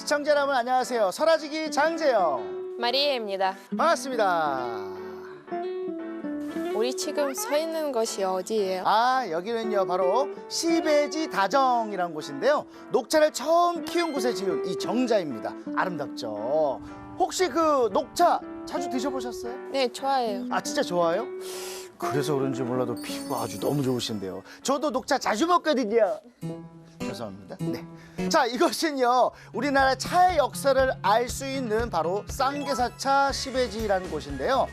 시청자 여러분 안녕하세요. 설아지기 장재영 마리에입니다. 반갑습니다. 우리 지금 서 있는 곳이 어디예요? 아, 여기는요 바로 시베지 다정이라는 곳인데요. 녹차를 처음 키운 곳에 지은 이 정자입니다. 아름답죠. 혹시 그 녹차 자주 드셔보셨어요? 네, 좋아해요. 아, 진짜 좋아요? 그래서 그런지 몰라도 피부가 아주 너무 좋으신데요. 저도 녹차 자주 먹거든요. 죄송합니다. 네. 자, 이것은요 우리나라 차의 역사를 알 수 있는 바로 쌍계사차 시베지라는 곳인데요.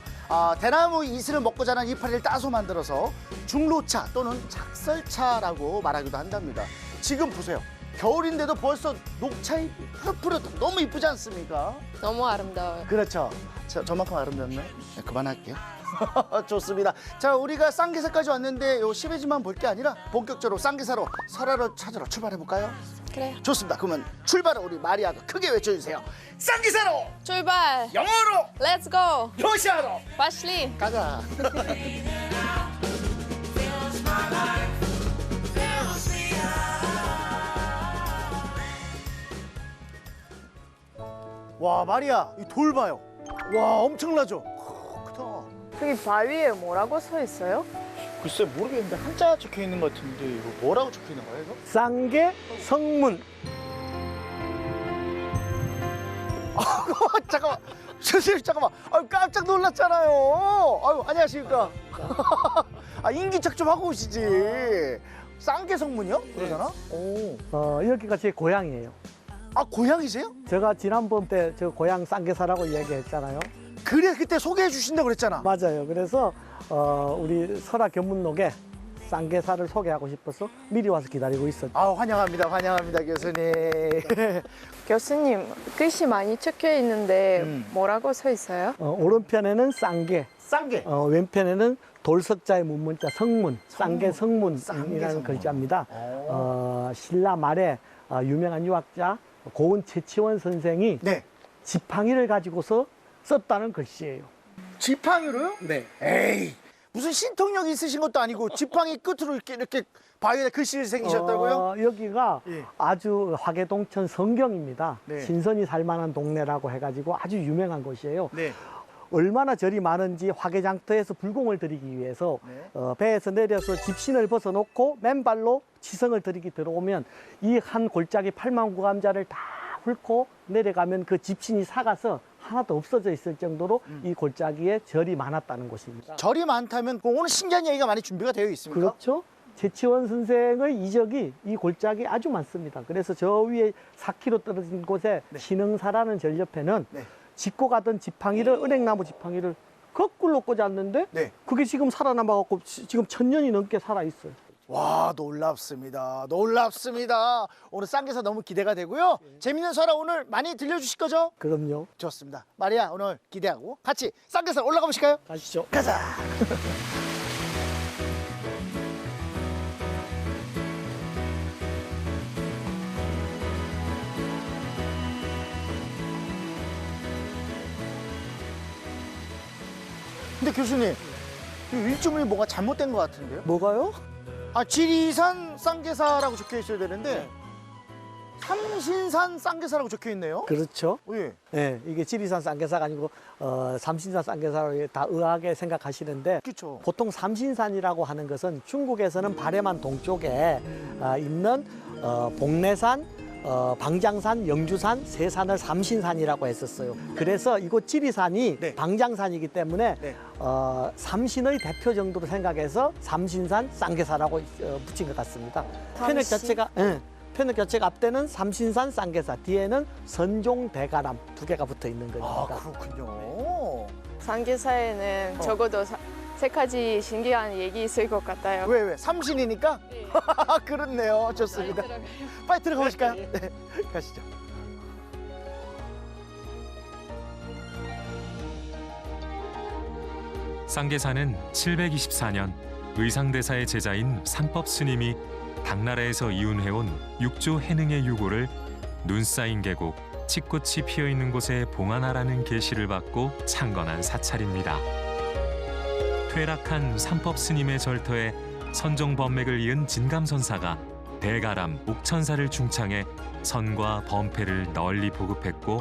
대나무 이슬을 먹고 자란 이파리를 따서 만들어서 중로차 또는 작설차라고 말하기도 한답니다. 지금 보세요. 겨울인데도 벌써 녹차잎이 푸릇푸릇 너무 이쁘지 않습니까? 너무 아름다워요. 그렇죠. 저만큼 아름답나요? 네, 그만할게요. 좋습니다. 자, 우리가 쌍계사까지 왔는데 요 시베지만 볼 게 아니라 본격적으로 쌍계사로 설화를 찾으러 출발해 볼까요? 그래요. 좋습니다. 그러면 출발을 우리 마리아가 크게 외쳐주세요. 쌍계사로 출발! 영어로 Let's go! 러시아로 파실리! 가자. 와, 마리아 이 돌 봐요. 와, 엄청나죠? 크다. 저기 바위에 뭐라고 써 있어요? 글쎄 모르겠는데 한자 적혀 있는 것 같은데 이거 뭐라고 적혀 있는 거예요? 이거? 쌍계 성문. 잠깐만, 선생님 잠깐만. 아유, 깜짝 놀랐잖아요. 아유, 안녕하십니까? 아, 인기척 좀 하고 오시지. 쌍계 성문이요? 그러잖아. 오. 여기가 제 고향이에요. 아, 고향이세요? 제가 지난번 때 저 고향 쌍계사라고 이야기했잖아요. 그래, 그때 소개해 주신다고 그랬잖아. 맞아요. 그래서 우리 설화 견문록에 쌍계사를 소개하고 싶어서 미리 와서 기다리고 있었죠. 아, 환영합니다, 환영합니다, 교수님. 교수님, 글씨 많이 적혀 있는데 음. 뭐라고 써 있어요? 오른편에는 쌍계, 쌍계. 왼편에는 돌석자의 문문자 성문, 쌍계 성문이라는 성문. 글자입니다. 신라 말에 유명한 유학자 고은 최치원 선생이 네. 지팡이를 가지고서 썼다는 글씨예요. 지팡이로요? 네. 에이, 무슨 신통력 있으신 것도 아니고 지팡이 끝으로 이렇게 바위에 글씨를 새기셨다고요? 여기가 예. 아주 화계동천 성경입니다. 네. 신선이 살만한 동네라고 해가지고 아주 유명한 곳이에요. 네. 얼마나 절이 많은지 화계장터에서 불공을 드리기 위해서 네. 배에서 내려서 집신을 벗어놓고 맨발로 지성을 드리기 들어오면 이 한 골짜기 8만 구감자를 다 훑고 내려가면 그 집신이 사가서 하나도 없어져 있을 정도로 이 골짜기에 절이 많았다는 곳입니다. 절이 많다면 오늘 신기한 얘기가 많이 준비가 되어 있습니까? 그렇죠. 최치원 선생의 이적이 이 골짜기 아주 많습니다. 그래서 저 위에 4km 떨어진 곳에 네. 신흥사라는 절 옆에는 네. 짚고 가던 지팡이를 은행나무 지팡이를 거꾸로 꽂았는데 네. 그게 지금 살아남아갖고 지금 1000년이 넘게 살아있어요. 와, 놀랍습니다. 놀랍습니다. 오늘 쌍계사 너무 기대가 되고요. 재밌는 설화 오늘 많이 들려주실 거죠? 그럼요. 좋습니다. 마리아 오늘 기대하고 같이 쌍계사 올라가 보실까요? 가시죠. 가자. 근데 교수님, 이 일주문이 뭐가 잘못된 것 같은데요? 뭐가요? 아, 지리산 쌍계사라고 적혀 있어야 되는데 삼신산 쌍계사라고 적혀 있네요. 그렇죠. 예. 네, 이게 지리산 쌍계사가 아니고 삼신산 쌍계사로 다 의아하게 생각하시는데 그렇죠. 보통 삼신산이라고 하는 것은 중국에서는 바레만 동쪽에 있는 복례산, 방장산, 영주산 세 산을 삼신산이라고 했었어요. 그래서 이곳 지리산이 네. 방장산이기 때문에 네. 삼신의 대표 정도로 생각해서 삼신산 쌍계사라고 붙인 것 같습니다. 편액 자체가 편액 자체가 앞대는 삼신산 쌍계사, 뒤에는 선종 대가람 두 개가 붙어 있는 아, 겁니다. 그렇군요. 상계사에는 적어도 세 가지 신기한 얘기 있을 것 같아요. 왜? 삼신이니까? 네. 그렇네요. 좋습니다. 빨리 들어가 보실까요? 네. 가시죠. 쌍계사는 724년 의상대사의 제자인 산법 스님이 당나라에서 이운해온 육조 해능의 유고를 눈 쌓인 계곡, 칡꽃이 피어 있는 곳에 봉안하라는 계시를 받고 창건한 사찰입니다. 퇴락한 산법 스님의 절터에 선종 법맥을 이은 진감선사가 대가람, 옥천사를 중창해 선과 범패를 널리 보급했고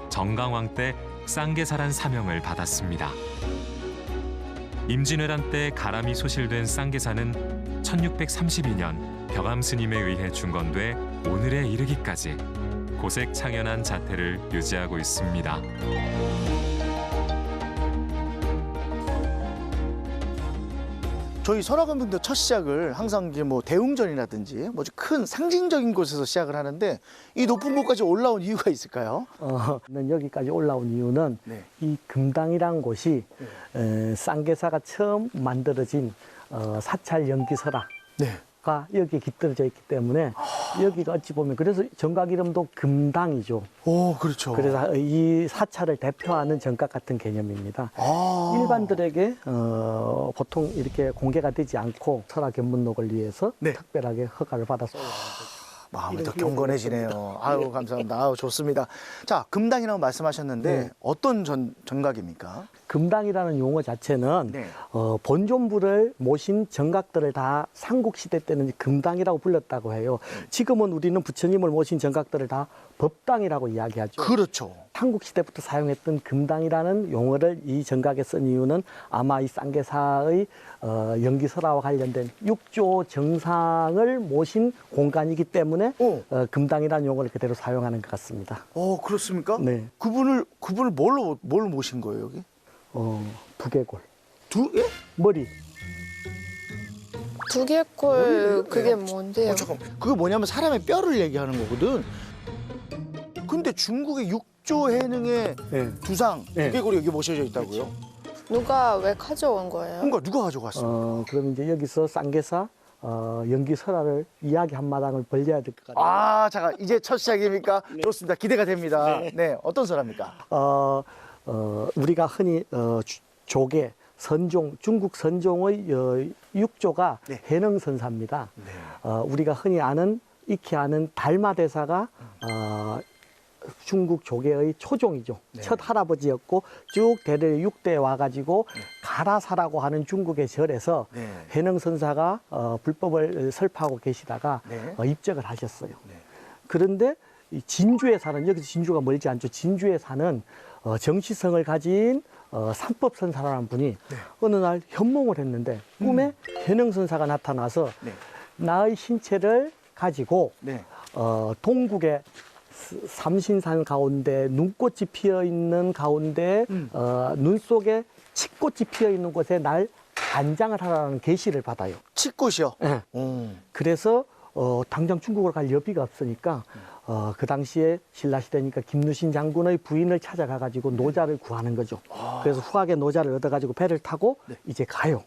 정강왕 때 쌍계사란 사명을 받았습니다. 임진왜란 때 가람이 소실된 쌍계사는 1632년 벽암 스님에 의해 중건돼 오늘에 이르기까지 고색 창연한 자태를 유지하고 있습니다. 저희 설화건병도 첫 시작을 항상 이게 뭐 대웅전이라든지 뭐 큰 상징적인 곳에서 시작을 하는데 이 높은 곳까지 올라온 이유가 있을까요? 여기까지 올라온 이유는 네. 이 금당이라는 곳이 쌍계사가 처음 만들어진 사찰 연기설화가 네. 여기에 깃들어져 있기 때문에 여기가 어찌 보면 그래서 정각 이름도 금당이죠. 오, 그렇죠. 그래서 이 사찰을 대표하는 정각 같은 개념입니다. 아. 일반들에게 보통 이렇게 공개가 되지 않고 설화 견문록을 위해서 네. 특별하게 허가를 받아서 올라간 거죠. 마음이 더 경건해지네요. 아유, 감사합니다. 아유, 좋습니다. 자, 금당이라고 말씀하셨는데 네. 어떤 정각입니까? 금당이라는 용어 자체는 네. 본존부를 모신 정각들을 다 삼국시대 때는 금당이라고 불렀다고 해요. 지금은 우리는 부처님을 모신 정각들을 다 법당이라고 이야기하죠. 그렇죠. 삼국시대부터 사용했던 금당이라는 용어를 이 정각에 쓴 이유는 아마 이 쌍계사의 연기설화와 관련된 육조 정상을 모신 공간이기 때문에 금당이라는 용어를 그대로 사용하는 것 같습니다. 그렇습니까? 네. 그분을 뭘로 모신 거예요, 여기? 두개골. 예? 머리. 두개골 그게 뭔데요? 잠깐. 그게 뭐냐면 사람의 뼈를 얘기하는 거거든. 근데 중국의 육조 해능의 네. 두상 네. 두개골이 여기 모셔져 있다고요? 누가 왜 가져온 거예요? 그러니까 누가 가져갔어? 그럼 이제 여기서 쌍계사 연기설화를 이야기 한 마당을 벌려야 될 것 같아요. 아, 잠깐. 이제 첫 시작입니까? 좋습니다. 기대가 됩니다. 네. 어떤 사람입니까? 우리가 흔히 조계, 선종, 중국 선종의 육조가 네. 해능선사입니다. 네. 우리가 흔히 익히 아는 달마대사가 중국 조계의 초종이죠. 네. 첫 할아버지였고 쭉 대대 6대에 와가지고 가라사라고 하는 중국의 절에서 네. 해능선사가 불법을 설파하고 계시다가 네. 입적을 하셨어요. 네. 그런데 이 진주에 사는, 여기서 진주가 멀지 않죠. 진주에 사는 정시성을 가진 삼법선사라는 분이 어느 날 현몽을 했는데 꿈에 해능선사가 나타나서 네. 나의 신체를 가지고 네. 동국의 삼신산 가운데 눈꽃이 피어 있는 가운데 눈 속에 칡꽃이 피어 있는 곳에 날 안장을 하라는 계시를 받아요. 칡꽃이요? 네. 그래서 당장 중국으로 갈 여비가 없으니까 그 당시에 신라시대니까 김누신 장군의 부인을 찾아가 가지고 노자를 구하는 거죠. 그래서 후하게 노자를 얻어 가지고 배를 타고 이제 가요.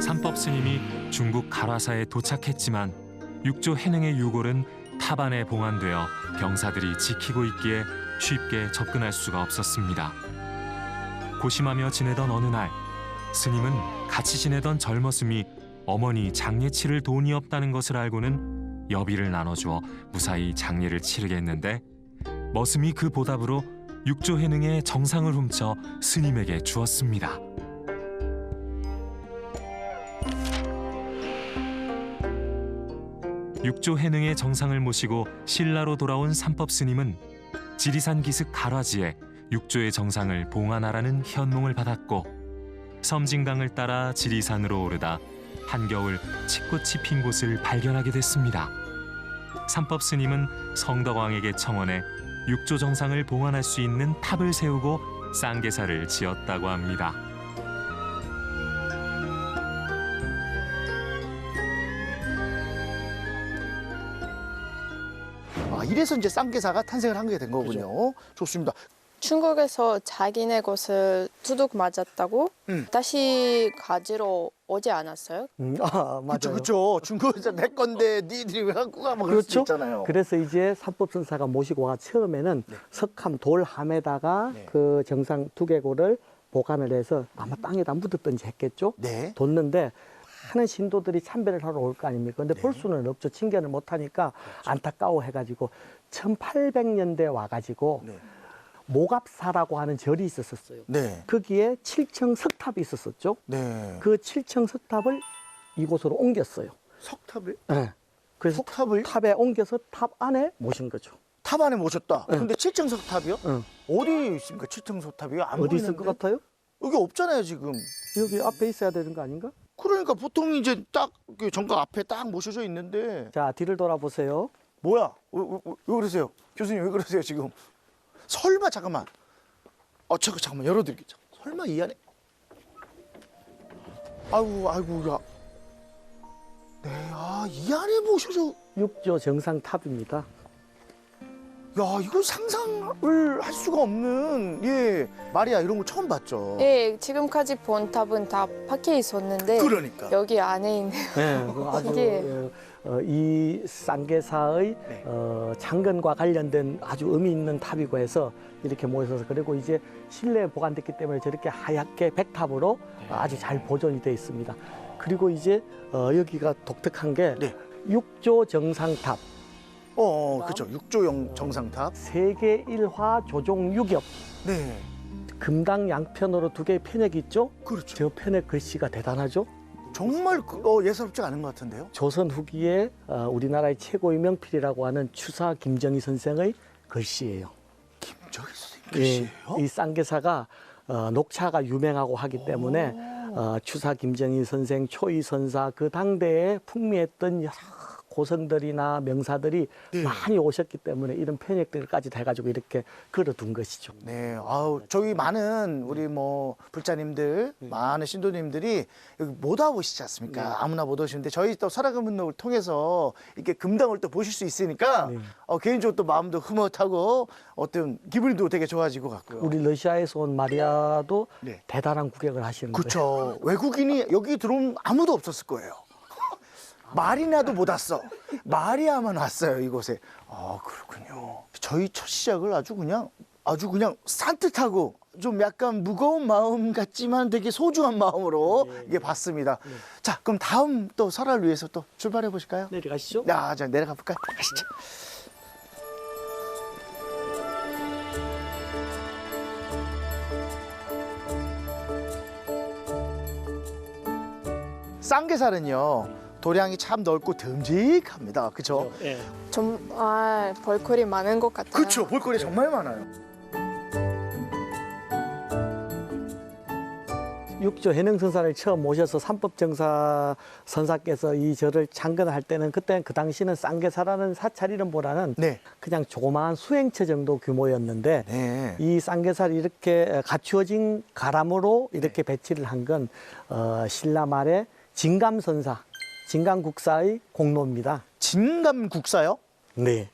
삼법 스님이 중국 가라사에 도착했지만 육조 해능의 유골은 탑안에 봉안되어 병사들이 지키고 있기에 쉽게 접근할 수가 없었습니다. 고심하며 지내던 어느 날 스님은 같이 지내던 젊었음이 어머니 장례 치를 돈이 없다는 것을 알고는 여비를 나눠주어 무사히 장례를 치르게 했는데 머슴이 그 보답으로 육조 해능의 정상을 훔쳐 스님에게 주었습니다. 육조 해능의 정상을 모시고 신라로 돌아온 삼법 스님은 지리산 기슭 가라지에 육조의 정상을 봉안하라는 현몽을 받았고 섬진강을 따라 지리산으로 오르다 한겨울 칡꽃이 핀 곳을 발견하게 됐습니다. 삼법 스님은 성덕왕에게 청원해 육조 정상을 봉안할 수 있는 탑을 세우고 쌍계사를 지었다고 합니다. 이래서 이제 쌍계사가 탄생을 한 게 된 거군요. 좋습니다. 중국에서 자기네 곳을 두둑 맞았다고 다시 가지러 오지 않았어요? 맞아요. 그렇죠. 중국에서 내 건데 니들이 왜 갖고 가? 뭐 그럴 수 그렇죠. 있잖아요. 그래서 이제 삼법선사가 모시고 와 처음에는 석함 돌함에다가 네. 그 정상 두개골을 보관을 해서 아마 땅에다 묻었든지 했겠죠. 네. 뒀는데 많은 신도들이 참배를 하러 올 거 아닙니까? 근데 볼 수는 없죠. 칭견을 못 하니까 안타까워 해가지고 1800년대 와가지고 네. 모갑사라고 하는 절이 있었어요. 네. 거기에 7층 석탑이 있었었죠. 네. 그 7층 석탑을 이곳으로 옮겼어요. 석탑을? 네. 그래서 석탑을? 탑에 옮겨서 탑 안에 모신 거죠. 탑 안에 모셨다. 응. 근데 7층 석탑이요? 응. 어디 있습니까? 7층 석탑이요? 안 어디 있을 보이는데? 것 같아요? 여기 없잖아요, 지금. 여기 앞에 있어야 되는 거 아닌가? 그러니까 보통 이제 딱 정각 앞에 딱 모셔져 있는데 자, 뒤를 돌아보세요. 뭐야? 왜 그러세요? 교수님 왜 그러세요 지금? 설마 잠깐만. 잠깐만 열어드릴게요. 설마 이 안에? 아이고 야. 네, 이 안에 모셔져. 육조 정상탑입니다. 야, 이거 상상을 할 수가 없는. 예, 마리아 이런 거 처음 봤죠. 예, 지금까지 본 탑은 다 밖에 있었는데 그러니까. 여기 안에 있는 네, 그 아주 이게- 이 쌍계사의 네. 장근과 관련된 아주 의미 있는 탑이고 해서 이렇게 모여서 그리고 이제 실내에 보관됐기 때문에 저렇게 하얗게 백탑으로 아주 잘 보존이 되어 있습니다. 그리고 이제 여기가 독특한 게 네. 육조 정상탑, 그렇죠. 육조용 정상탑. 세계 1화 조종 유격, 네, 금당 양편으로 두 개의 편액이 있죠. 그렇죠. 저 편액 글씨가 대단하죠. 정말 예사롭지가 않은 것 같은데요. 조선 후기에 우리나라의 최고의 명필이라고 하는 추사 김정희 선생의 글씨예요. 김정희 선생님 예, 글씨예요? 이 쌍계사가 녹차가 유명하고 하기 때문에 추사 김정희 선생, 초이 선사 그 당대에 풍미했던 여러 고성들이나 명사들이 네. 많이 오셨기 때문에 이런 편액들까지 돼가지고 이렇게 걸어둔 것이죠. 네, 저기 많은 우리 불자님들, 많은 신도님들이 여기 못 와보시지 않습니까? 아무나 못 오시는데 저희 또 설화금운동을 통해서 이렇게 금당을 또 보실 수 있으니까 네. 개인적으로 또 마음도 흐뭇하고 어떤 기분도 되게 좋아지고 같고요. 우리 러시아에서 온 마리아도 네. 대단한 구경을 하시는데 그렇죠. 외국인이 여기 들어오면 아무도 없었을 거예요. 마리나도 못 왔어. 마리아만 왔어요, 이곳에. 그렇군요. 저희 첫 시작을 아주 그냥 산뜻하고 좀 약간 무거운 마음 같지만 되게 소중한 마음으로 이게 봤습니다. 자, 그럼 다음 또 설화를 위해서 또 출발해 보실까요? 내려가시죠. 자, 내려가 볼까요? 가시죠. 쌍계살은요, 도량이 참 넓고 듬직합니다. 그렇죠? 예. 정말 볼거리 많은 것 같아요. 그렇죠. 볼거리 정말 많아요. 육조 해능선사를 처음 모셔서 삼법정사 선사께서 이 절을 창건할 때는 그때 그 당시는 쌍계사라는 사찰 이름보다는 네. 그냥 조그마한 수행처 정도 규모였는데 네. 이 쌍계사를 이렇게 갖추어진 가람으로 이렇게 배치를 한 건 신라 말에 진감선사, 진감국사의 공로입니다. 진감국사요? 네.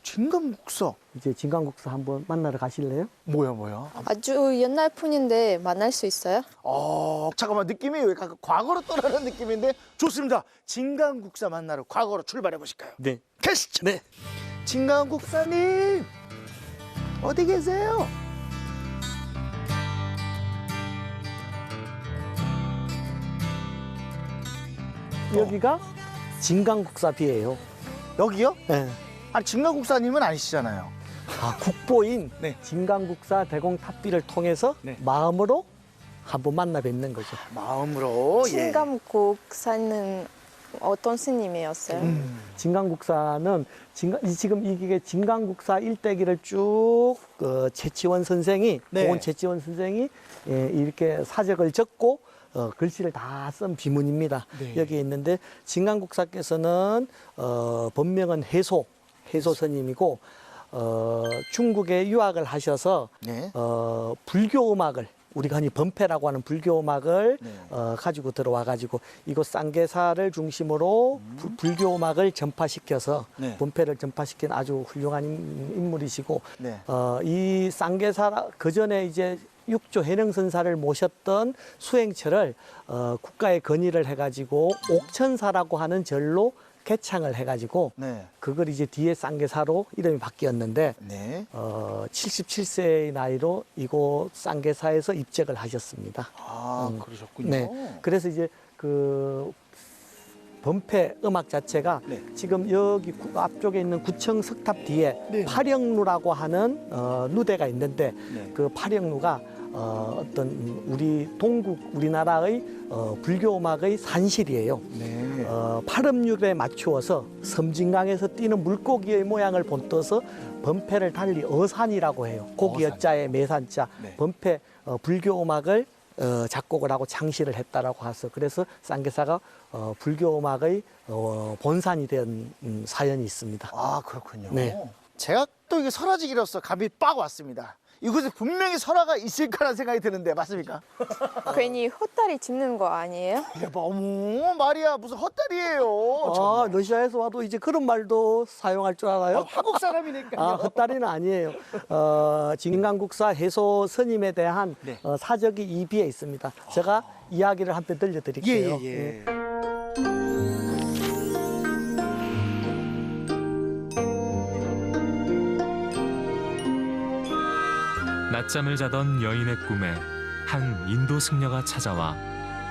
진감국사. 이제 진감국사 한번 만나러 가실래요? 뭐야? 아주 옛날 분인데 만날 수 있어요? 잠깐만, 느낌이 왜 과거로 떠나는 느낌인데 좋습니다. 진감국사 만나러 과거로 출발해 보실까요? 네. 가시죠. 네. 진감국사님 어디 계세요? 여기가 진감국사비예요. 여기요? 네. 아니, 진감국사님은 아니시잖아요. 국보인 네. 진감국사 대공탑비를 통해서 네. 마음으로 한번 만나 뵙는 거죠. 마음으로. 진감국사는 어떤 스님이었어요? 진감국사는 지금 이게 진감국사 일대기를 쭉 최치원 선생이 네. 고은 최치원 선생이 이렇게 사적을 적고 글씨를 다 쓴 비문입니다. 네. 여기 있는데 진감국사께서는 본명은 해소 스님이고 중국에 유학을 하셔서 네. 불교 음악을 우리가 흔히 범패라고 하는 불교 음악을 네. 가지고 들어와 가지고 이곳 쌍계사를 중심으로 불교 음악을 전파시켜서 네. 범패를 전파시킨 아주 훌륭한 인물이시고 네. 이 쌍계사 그 전에 이제 육조 해능선사를 모셨던 수행처를 국가에 건의를 해가지고 옥천사라고 하는 절로 개창을 해가지고 네. 그걸 이제 뒤에 쌍계사로 이름이 바뀌었는데 네. 77세의 나이로 이곳 쌍계사에서 입적을 하셨습니다. 그러셨군요. 네. 그래서 이제 그 범패 음악 자체가 네. 지금 여기 앞쪽에 있는 구청 석탑 뒤에 네. 파령루라고 하는 누대가 있는데 네. 그 파령루가 어떤 우리 동국 우리나라의 불교 음악의 산실이에요. 네. 팔음률에 맞추어서 섬진강에서 뛰는 물고기의 모양을 본떠서 번패를 달리 어산이라고 해요. 고기 어산. 여자에 매산자 네. 번패 불교 음악을 작곡을 하고 창시를 했다라고 해서 그래서 쌍계사가 불교 음악의 본산이 된 사연이 있습니다. 아, 그렇군요. 네. 제가 또 이게 설화지기로서 감이 빡 왔습니다. 이곳에 분명히 설화가 있을 거라는 생각이 드는데 맞습니까? 괜히 헛다리 짚는 거 아니에요? 대박, 어머 말이야 무슨 헛다리예요. 아, 정말. 러시아에서 와도 이제 그런 말도 사용할 줄 알아요? 한국 사람이니까요. 아, 헛다리는 아니에요. 진강국사 해소 스님에 대한 네. 사적이 이 비에 있습니다. 제가 이야기를 한편 들려드릴게요. 예. 낮잠을 자던 여인의 꿈에 한 인도 승려가 찾아와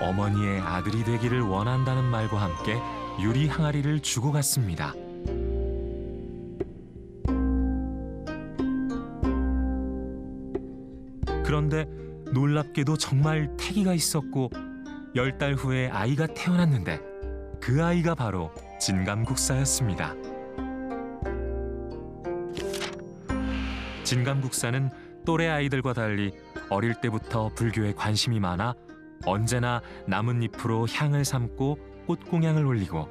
어머니의 아들이 되기를 원한다는 말과 함께 유리 항아리를 주고 갔습니다. 그런데 놀랍게도 정말 태기가 있었고 10달 후에 아이가 태어났는데 그 아이가 바로 진감국사였습니다. 진감국사는 또래 아이들과 달리 어릴 때부터 불교에 관심이 많아 언제나 나뭇잎으로 향을 삼고 꽃공양을 올리고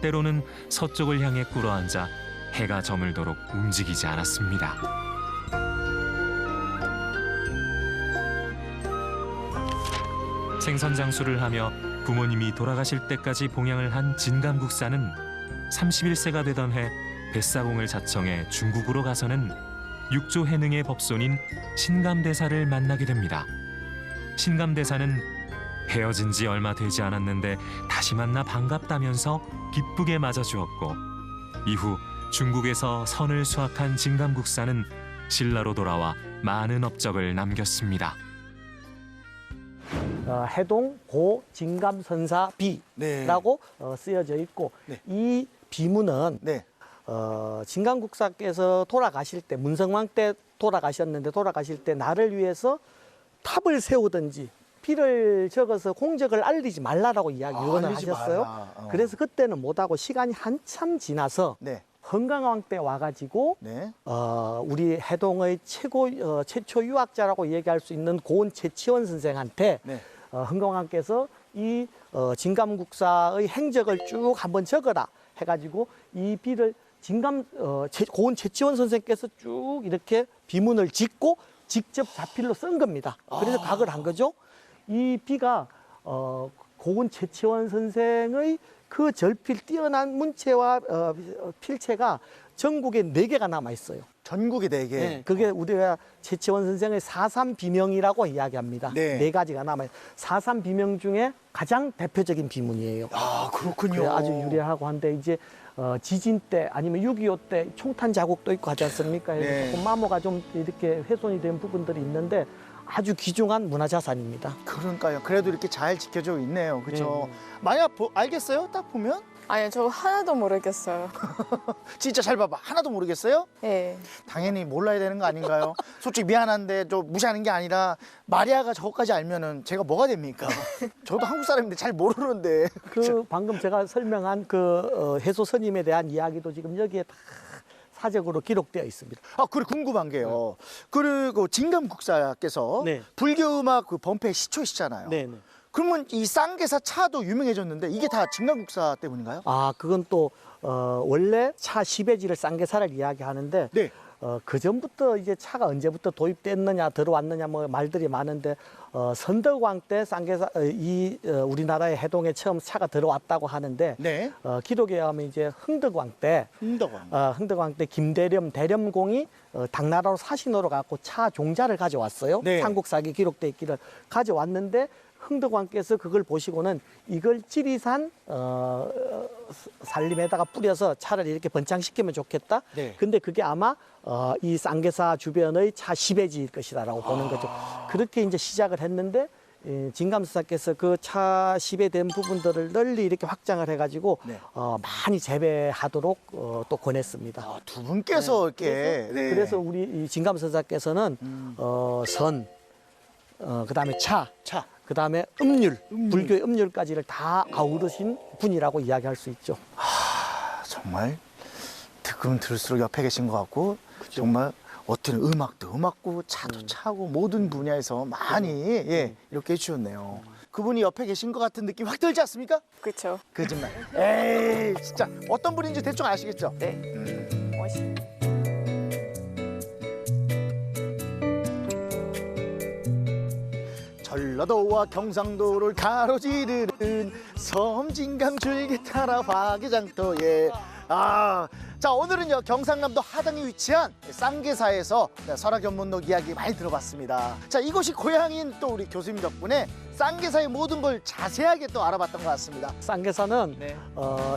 때로는 서쪽을 향해 꿇어앉아 해가 저물도록 움직이지 않았습니다. 생선장수를 하며 부모님이 돌아가실 때까지 봉양을 한 진감국사는 31세가 되던 해 뱃사공을 자청해 중국으로 가서는 육조 해능의 법손인 신감대사를 만나게 됩니다. 신감대사는 헤어진 지 얼마 되지 않았는데 다시 만나 반갑다면서 기쁘게 맞아주었고 이후 중국에서 선을 수확한 진감국사는 신라로 돌아와 많은 업적을 남겼습니다. 해동 고 진감선사 비라고 쓰여져 있고 네. 이 비문은 네. 진감국사께서 돌아가실 때 문성왕 때 돌아가셨는데 돌아가실 때 나를 위해서 탑을 세우든지 피를 적어서 공적을 알리지 말라라고 유언을 알리지 하셨어요. 말라. 그래서 그때는 못하고 시간이 한참 지나서 네. 헌강왕 때 와가지고 네. 우리 해동의 최초 유학자라고 얘기할 수 있는 고은 최치원 선생한테 네. 헌강왕께서 이 진감국사의 행적을 쭉 한번 적어라 해가지고 이 비를 고은 최치원 선생께서 쭉 이렇게 비문을 짓고 직접 자필로 쓴 겁니다. 그래서 각을 한 거죠. 이 비가 고은 최치원 선생의 그 절필 뛰어난 문체와 필체가 전국에 4개가 남아 있어요. 전국에 4개. 네, 그게 우리가 최치원 선생의 4.3 비명이라고 이야기합니다. 네. 4가지가 남아요. 4.3 비명 중에 가장 대표적인 비문이에요. 아, 그렇군요. 그래, 아주 유리하고 한데 이제 지진 때 아니면 6.25 때 총탄 자국도 있고 하지 않습니까? 네. 조금 마모가 좀 이렇게 훼손이 된 부분들이 있는데 아주 귀중한 문화자산입니다. 그러니까요. 그래도 이렇게 잘 지켜져 있네요. 그렇죠. 네. 만약 알겠어요? 딱 보면 아니요, 저 하나도 모르겠어요. 진짜 잘 봐봐. 하나도 모르겠어요? 예. 당연히 몰라야 되는 거 아닌가요? 솔직히 미안한데 좀 무시하는 게 아니라 마리아가 저것까지 알면은 제가 뭐가 됩니까? 저도 한국 사람인데 잘 모르는데. 그 방금 제가 설명한 그 해소 스님에 대한 이야기도 지금 여기에 다 사적으로 기록되어 있습니다. 아, 그리고 궁금한 게요. 그리고 진감국사께서 네. 불교음악 그 번패 시초시잖아요. 네. 그러면 이 쌍계사 차도 유명해졌는데 이게 다 진감국사 때문인가요? 아, 그건 또 원래 차 시베지를 쌍계사를 이야기하는데 네. 그 전부터 이제 차가 언제부터 도입됐느냐 들어왔느냐 뭐 말들이 많은데 선덕왕 때 쌍계사 우리나라의 해동에 처음 차가 들어왔다고 하는데 네. 기록에 의하면 이제 흥덕왕 때 흥덕왕. 때 대렴공이 당나라로 사신으로 갖고 차 종자를 가져왔어요. 네. 삼국사기 기록돼 있기를 가져왔는데 흥덕왕께서 그걸 보시고는 이걸 지리산 산림에다가 뿌려서 차를 이렇게 번창시키면 좋겠다. 네. 근데 그게 아마 이 쌍계사 주변의 차 시베지일 것이다라고 보는 거죠. 그렇게 이제 시작을 했는데 진감수사께서 그 차 시베된 부분들을 널리 이렇게 확장을 해가지고 네. 많이 재배하도록 또 권했습니다. 아, 두 분께서 이렇게. 네. 그래서 우리 이 진감수사께서는 선, 그다음에 차, 차. 그다음에 음률, 불교의 음률까지를 다 아우르신 분이라고 이야기할 수 있죠. 정말 듣면 들을수록 옆에 계신 것 같고 정말 어떤 음악도 음악고 차도 차고 모든 분야에서 많이 이렇게 해주셨네요. 그분이 옆에 계신 것 같은 느낌 확 들지 않습니까? 그렇죠. 거짓말. 에이 진짜 어떤 분인지 대충 아시겠죠? 네. 멋있. 전라도와 경상도를 가로지르는 섬진강 줄기 따라 화개장터에 자 오늘은요 경상남도 하당에 위치한 쌍계사에서 설화견문록 이야기 많이 들어봤습니다. 자 이곳이 고향인 또 우리 교수님 덕분에 쌍계사의 모든 걸 자세하게 또 알아봤던 것 같습니다. 쌍계사는 네.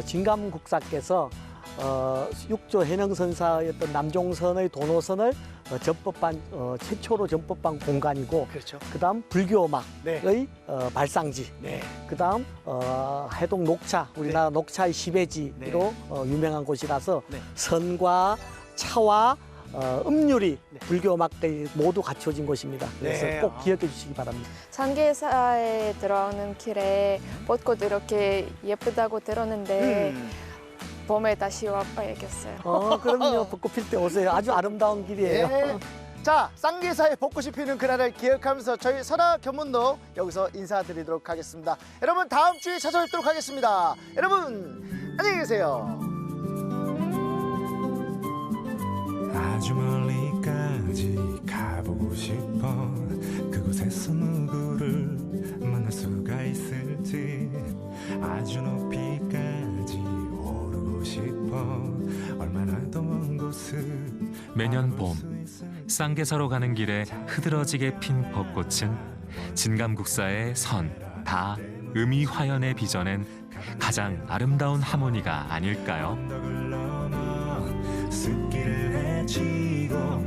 진감국사께서 육조 해능선사였던 남종선의 도노선을 최초로 전법한 공간이고, 그렇죠. 그다음 불교음악의 네. 발상지, 네. 그다음 해동 녹차, 우리나라 녹차의 시베지로 유명한 곳이라서 네. 선과 차와 음률이 네. 불교음악에 모두 갖춰진 곳입니다. 그래서 네. 꼭 기억해 주시기 바랍니다. 상계사에 들어오는 길에 벚꽃 이렇게 예쁘다고 들었는데 봄에 다시 와봐야겠어요. 그럼요. 벚꽃 필 때 오세요. 아주 아름다운 길이에요. 네. 자, 쌍계사의 벚꽃이 피는 그날을 기억하면서 저희 설화견문록 여기서 인사드리도록 하겠습니다. 여러분 다음 주에 찾아뵙도록 하겠습니다. 여러분 안녕히 계세요. 아주 멀리까지 가보고 싶어. 그곳에서 누구를 만날 수가 있을지. 아주 높이까지 오르고 싶어. 얼마나 더 먼 곳을 매년 봄 쌍계사로 가는 길에 흐드러지게 핀 벚꽃은 진감국사의 선, 다, 음이 화연에 빚어낸 가장 아름다운 하모니가 아닐까요? 언덕을 넘어 숲길을 헤치고